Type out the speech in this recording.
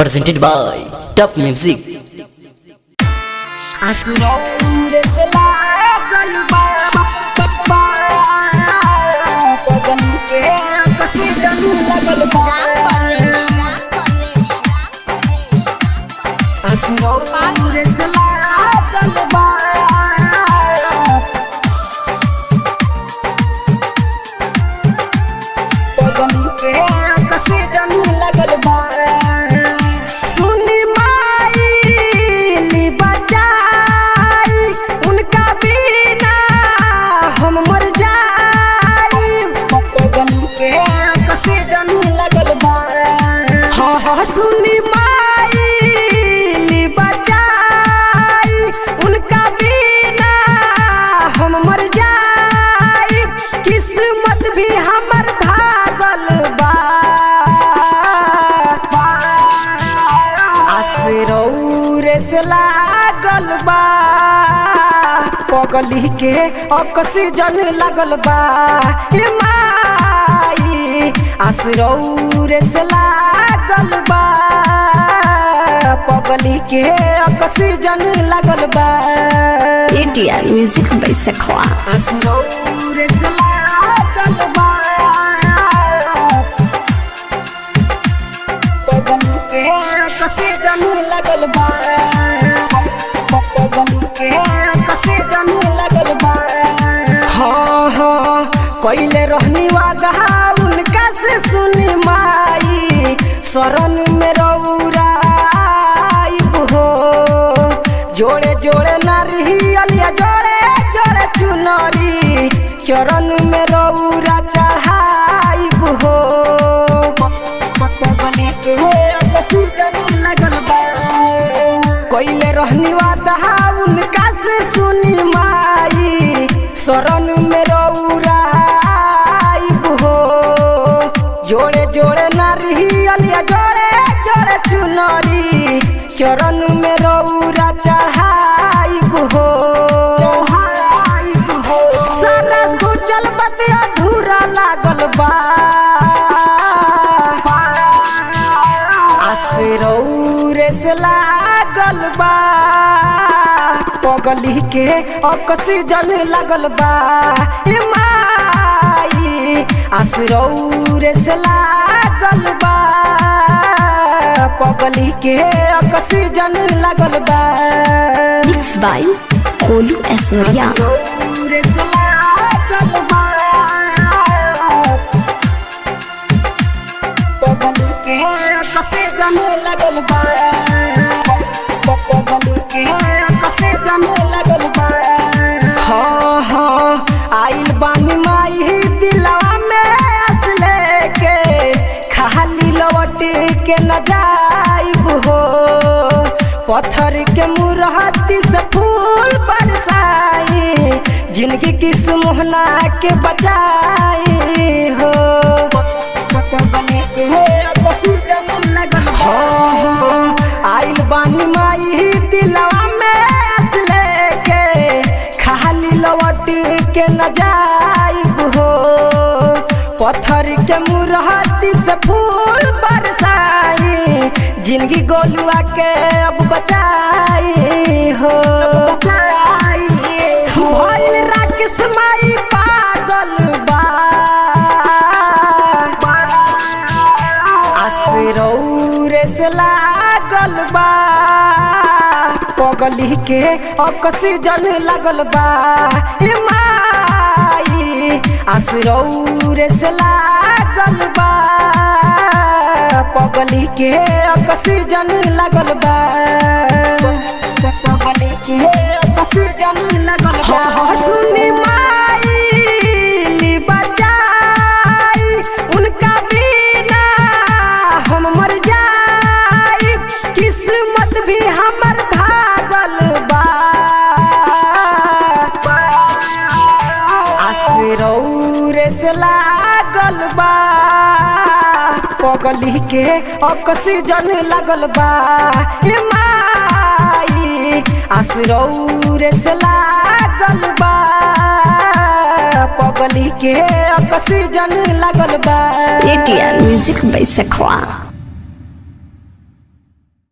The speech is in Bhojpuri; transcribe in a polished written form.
presented by Top Music. सुनी माई बचाई उनका बिना हम मर जाई, किस्मत भी हमर भागल बा। आसरौरे से लागल बा, पगली के ऑक्सीजन लगल बा। माई आसरौरे से लागल बा, पगली के ऑक्सीजन लगल बा। ATR Music by Sekhwa. आसरौरे से लागल बा, पगली के ऑक्सीजन लगल बा। पगली के ऑक्सीजन लगल बा। हाँ हाँ कैले रहनी वादा उनका से सुनी माई, शरण में रौरा हो। जोड़े जोड़े नारी अलिया जोड़े जोड़े चुनरी, चरण में रौरा चढ़ाई हो। कैले रहनी वादा उनका से सुनी माई, शरण में रौरा हो। जोड़े जोड़े नारी अलिया जोड़े जोड़े चुनरी, चरण में रौरा चढ़ाई हो। सारा सोचल बात अधूरा लागल बा, आसरौरे से लागल बा, पगली के ऑक्सीजन लगल बा। माई आसरौरे से लागल बा, पगली के ऑक्सीजन लगल बा। Mixed by Kolu Asoria. आसरौरे से लागल बा, पगली के ऑक्सीजन लगल बा। पगली के ऑक्सीजन लगल बा। हाँ हाँ आइल बानी माई दिलवा में असले के, खाली लौट के न जाइब हो। पत्थर के मुरहती से फूल बरसाई, जिनकी किस मोहना के बचाई हो। हाँ आइल बानी माई दिलवा में असले के, खाली लौट के न जाइब हो। पत्थर के मुरहती से फूल बरसाई, जिंदगी गोलुआ के अब बचाई हो। भइल राकेश माई पागल बा, आसरौरे से लागल बा, पगली के ऑक्सीजन लगल बा। माई आसरौरे से लागल बा, पगली के ऑक्सीजन लगल बा। पगली के ऑक्सीजन लगल बा। सुनी माई बचाई उनका बिना हम मर जाई, किस्मत भी हमर भागल बा। आसरौरे से लागल बा, पगली के ऑक्सीजन लगल बा। माई आसरौरे से लागल बा, पगली के ऑक्सीजन लगल बा। ATR Music by Sekhwa.